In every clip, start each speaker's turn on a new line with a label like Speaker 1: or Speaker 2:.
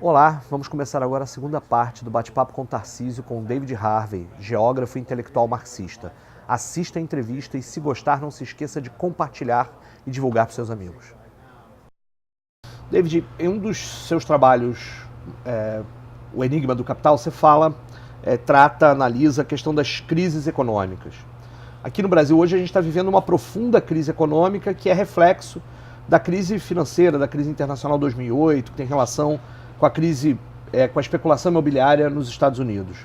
Speaker 1: Olá, vamos começar agora a segunda parte do Bate-Papo com Tarcísio com David Harvey, geógrafo e intelectual marxista. Assista a entrevista e, se gostar, não se esqueça de compartilhar e divulgar para seus amigos. David, em um dos seus trabalhos, O Enigma do Capital, você analisa a questão das crises econômicas. Aqui no Brasil, hoje, a gente está vivendo uma profunda crise econômica que é reflexo da crise financeira, da crise internacional 2008, que tem relação com a crise, com a especulação imobiliária nos Estados Unidos.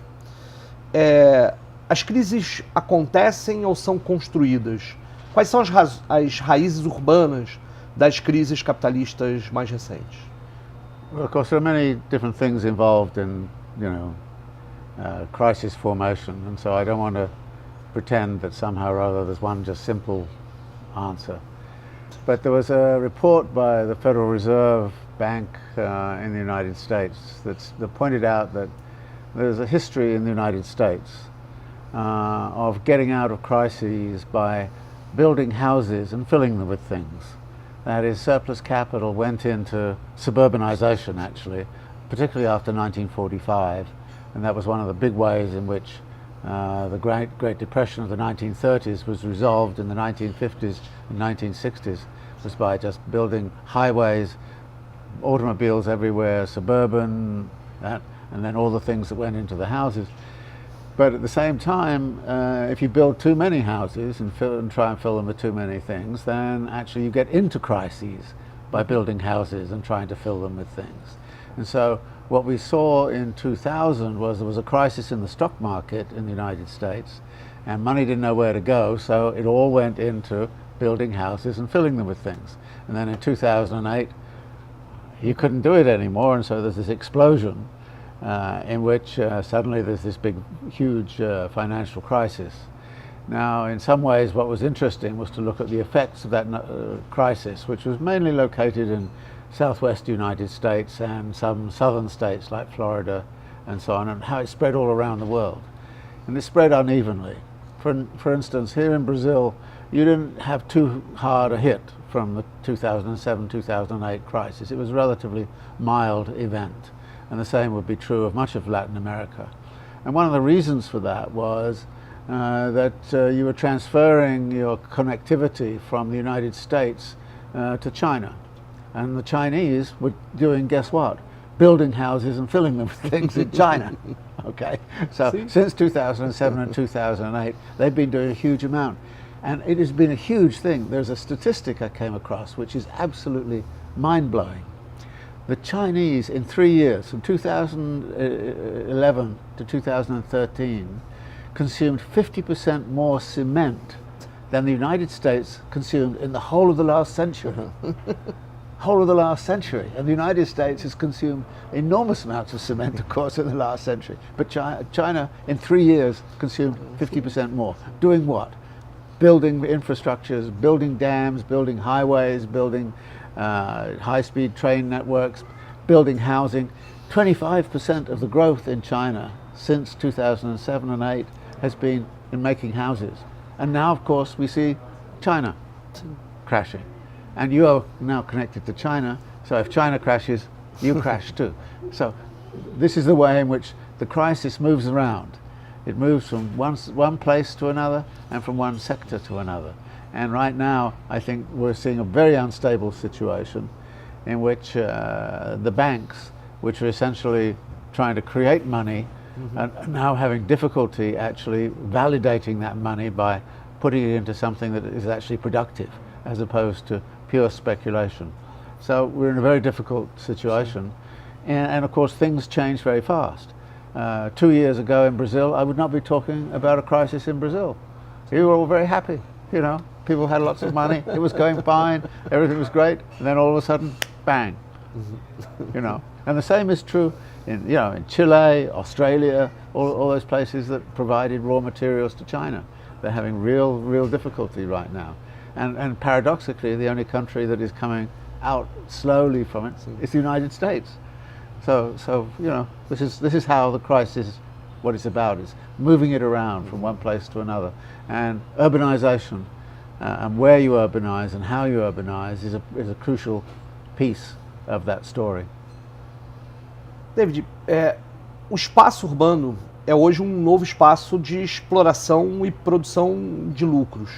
Speaker 1: As crises acontecem ou são construídas? Quais são as raízes urbanas das crises capitalistas mais recentes?
Speaker 2: Well, of course, there are many different things involved in, crisis formation, and so I don't want to pretend that somehow or other there's one just simple answer. But there was a report by the Federal Reserve Bank in the United States that pointed out that there's a history in the United States of getting out of crises by building houses and filling them with things. That is, surplus capital went into suburbanization, actually, particularly after 1945, and that was one of the big ways in which the Great Depression of the 1930s was resolved in the 1950s and 1960s, was by just building highways, automobiles everywhere, suburban, and then all the things that went into the houses. But at the same time, if you build too many houses and try and fill them with too many things, then actually you get into crises by building houses and trying to fill them with things. And so what we saw in 2000 was there was a crisis in the stock market in the United States, and money didn't know where to go, so it all went into building houses and filling them with things. And then in 2008, you couldn't do it anymore, and so there's this explosion in which suddenly there's this big, huge financial crisis. Now, in some ways, what was interesting was to look at the effects of that crisis, which was mainly located in southwest United States and some southern states like Florida and so on, and how it spread all around the world. And it spread unevenly. For instance, here in Brazil, you didn't have too hard a hit from the 2007-2008 crisis. It was a relatively mild event, and the same would be true of much of Latin America. And one of the reasons for that was that you were transferring your connectivity from the United States to China. And the Chinese were doing, guess what? Building houses and filling them with things in China. Okay, so since 2007 and 2008, they've been doing a huge amount. And it has been a huge thing. There's a statistic I came across which is absolutely mind-blowing. The Chinese, in 3 years, from 2011 to 2013, consumed 50% more cement than the United States consumed in the whole of the last century. Whole of the last century. And the United States has consumed enormous amounts of cement, of course, in the last century. But China, in 3 years, consumed 50% more. Doing what? Building infrastructures, building dams, building highways, building high-speed train networks, building housing. 25% of the growth in China since 2007 and 8 has been in making houses. And now, of course, we see China crashing. And you are now connected to China, so if China crashes, you crash too. So this is the way in which the crisis moves around. It moves from one place to another and from one sector to another. And right now, I think we're seeing a very unstable situation in which the banks, which are essentially trying to create money, are now having difficulty actually validating that money by putting it into something that is actually productive, as opposed to pure speculation. So we're in a very difficult situation, and of course things change very fast. 2 years ago in Brazil, I would not be talking about a crisis in Brazil. You were all very happy, people had lots of money, it was going fine, everything was great, and then all of a sudden, bang, And the same is true in Chile, Australia, all those places that provided raw materials to China. They're having real difficulty right now. And paradoxically, the only country that is coming out slowly from it is the United States. So this is how the crisis, what it's about, is moving it around from one place to another. And urbanization, and where you urbanize and how you urbanize is a crucial piece of that story.
Speaker 1: David, o espaço urbano é hoje um novo espaço de exploração e produção de lucros.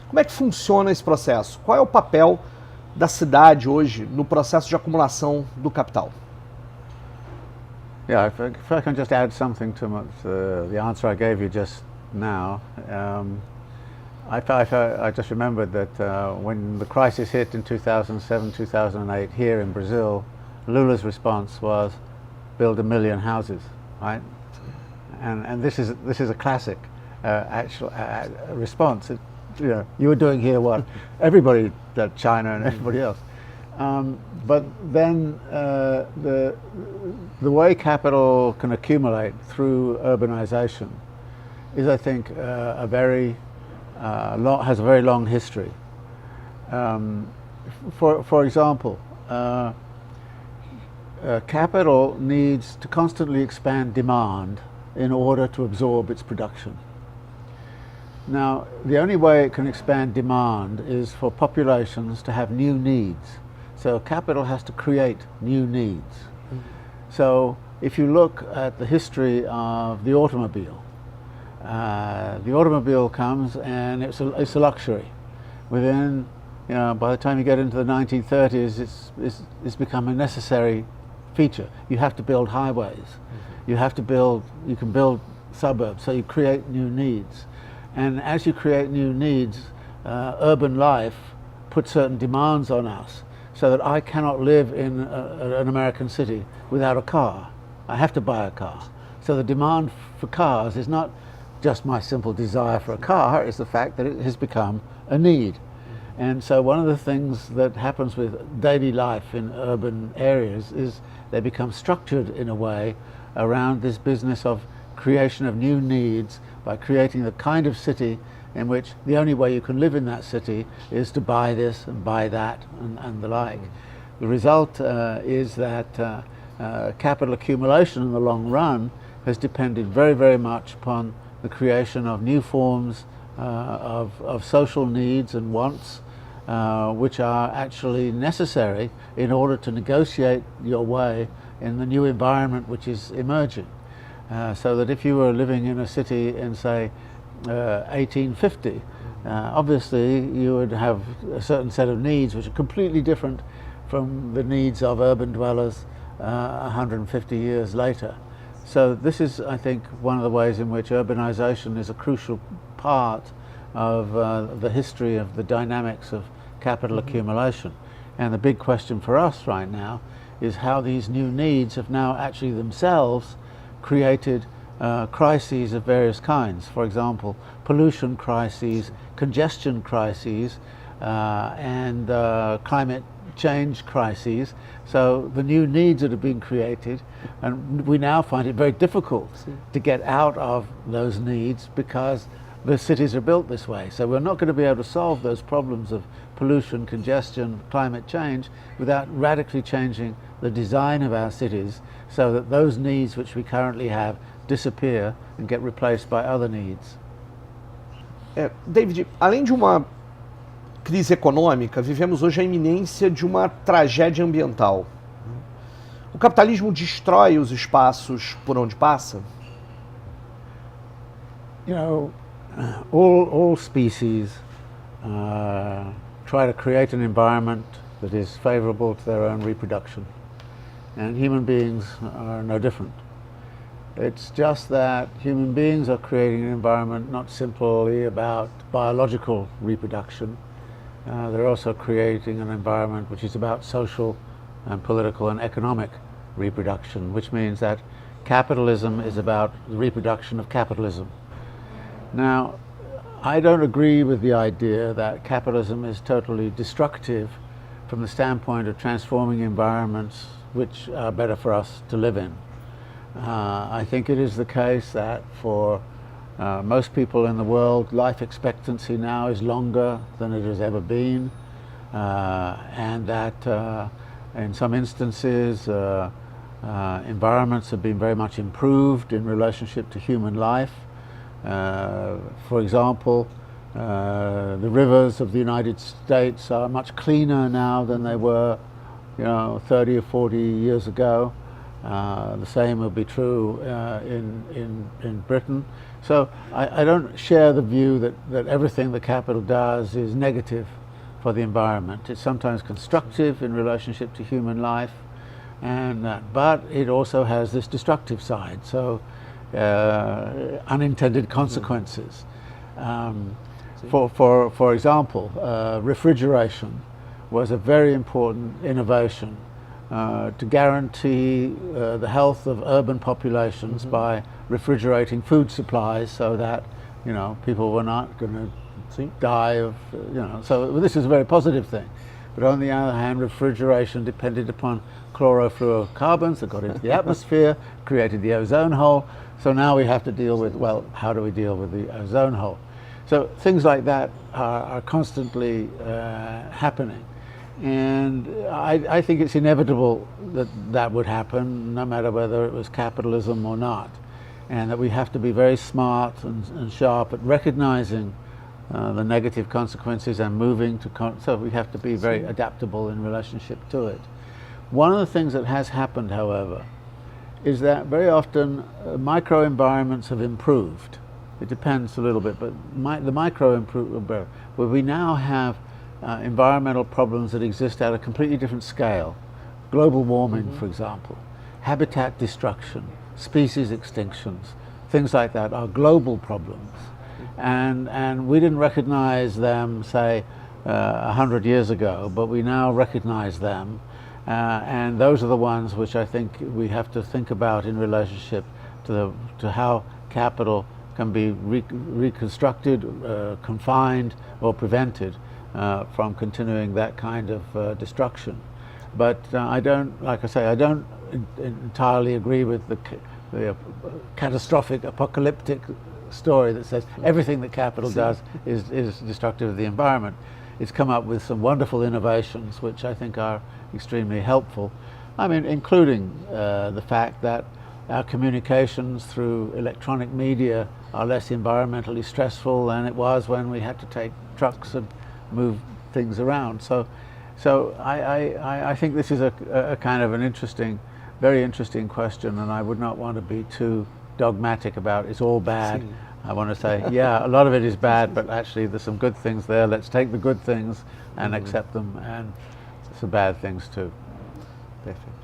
Speaker 1: Como é que funciona esse processo? Qual é o papel da cidade hoje no processo de acumulação do capital?
Speaker 2: Yeah, if I can just add something to the answer I gave you just now. I just remembered that when the crisis hit in 2007, 2008 here in Brazil, Lula's response was build 1 million houses, right? And this is a classic actual response. You were doing here what everybody, China and everybody else. But then the way capital can accumulate through urbanization is, I think, has a very long history. For example, capital needs to constantly expand demand in order to absorb its production. Now, the only way it can expand demand is for populations to have new needs. So capital has to create new needs. Mm-hmm. So if you look at the history of the automobile comes and it's a luxury. Within, by the time you get into the 1930s, it's become a necessary feature. You have to build highways. Mm-hmm. You can build suburbs, so you create new needs. And as you create new needs, urban life puts certain demands on us, so that I cannot live in an American city without a car. I have to buy a car. So the demand for cars is not just my simple desire for a car, it's the fact that it has become a need. And so one of the things that happens with daily life in urban areas is they become structured in a way around this business of creation of new needs by creating the kind of city in which the only way you can live in that city is to buy this and buy that and the like. The result is that capital accumulation in the long run has depended very, very much upon the creation of new forms of social needs and wants, which are actually necessary in order to negotiate your way in the new environment which is emerging. So that if you were living in a city in, say, 1850, obviously you would have a certain set of needs which are completely different from the needs of urban dwellers 150 years later. So this is, I think, one of the ways in which urbanization is a crucial part of the history of the dynamics of capital accumulation. And the big question for us right now is how these new needs have now actually themselves created crises of various kinds. For example, pollution crises, congestion crises, and climate change crises. So the new needs that have been created, and we now find it very difficult to get out of those needs because the cities are built this way. So we're not going to be able to solve those problems of pollution, congestion, climate change without radically changing the design of our cities so that those needs which we currently have disappear and get replaced by other needs.
Speaker 1: David, além de uma crise econômica, vivemos hoje a iminência de uma tragédia ambiental. O capitalismo destrói os espaços por onde passa?
Speaker 2: All species try to create an environment that is favorable to their own reproduction, and human beings are no different. It's just that human beings are creating an environment not simply about biological reproduction. They're also creating an environment which is about social and political and economic reproduction, which means that capitalism is about the reproduction of capitalism. Now, I don't agree with the idea that capitalism is totally destructive from the standpoint of transforming environments which are better for us to live in. I think it is the case that for most people in the world, life expectancy now is longer than it has ever been, and that in some instances environments have been very much improved in relationship to human life. For example, the rivers of the United States are much cleaner now than they were 30 or 40 years ago. The same will be true in Britain. So I don't share the view that everything that capital does is negative for the environment. It's sometimes constructive in relationship to human life, but it also has this destructive side, so unintended consequences. For example, refrigeration was a very important innovation to guarantee the health of urban populations by refrigerating food supplies so that, you know, people were not going to die of, you know, so this is a very positive thing. But on the other hand, refrigeration depended upon chlorofluorocarbons that got into the atmosphere, created the ozone hole. So now we have to deal with, well, how do we deal with the ozone hole? So things like that are constantly happening. And I think it's inevitable that that would happen, no matter whether it was capitalism or not. And that we have to be very smart and sharp at recognizing the negative consequences and moving to, so we have to be very adaptable in relationship to it. One of the things that has happened, however, is that very often microenvironments have improved. It depends a little bit, but the micro improvement, where we now have environmental problems that exist at a completely different scale. Global warming, for example, habitat destruction, species extinctions, things like that are global problems. And we didn't recognize them, say, 100 years ago, but we now recognize them. And those are the ones which I think we have to think about in relationship to how capital can be reconstructed, confined, or prevented from continuing that kind of destruction. But I don't, like I say, I don't entirely agree with the catastrophic, apocalyptic story that says everything that capital does is destructive of the environment. It's come up with some wonderful innovations which I think are extremely helpful. I mean, including the fact that our communications through electronic media are less environmentally stressful than it was when we had to take trucks and move things around. So I think this is a kind of an interesting, very interesting question, and I would not want to be too dogmatic about it's all bad. I want to say, yeah, a lot of it is bad, but actually there's some good things there. Let's take the good things and accept them, and some bad things too.
Speaker 1: Perfeito.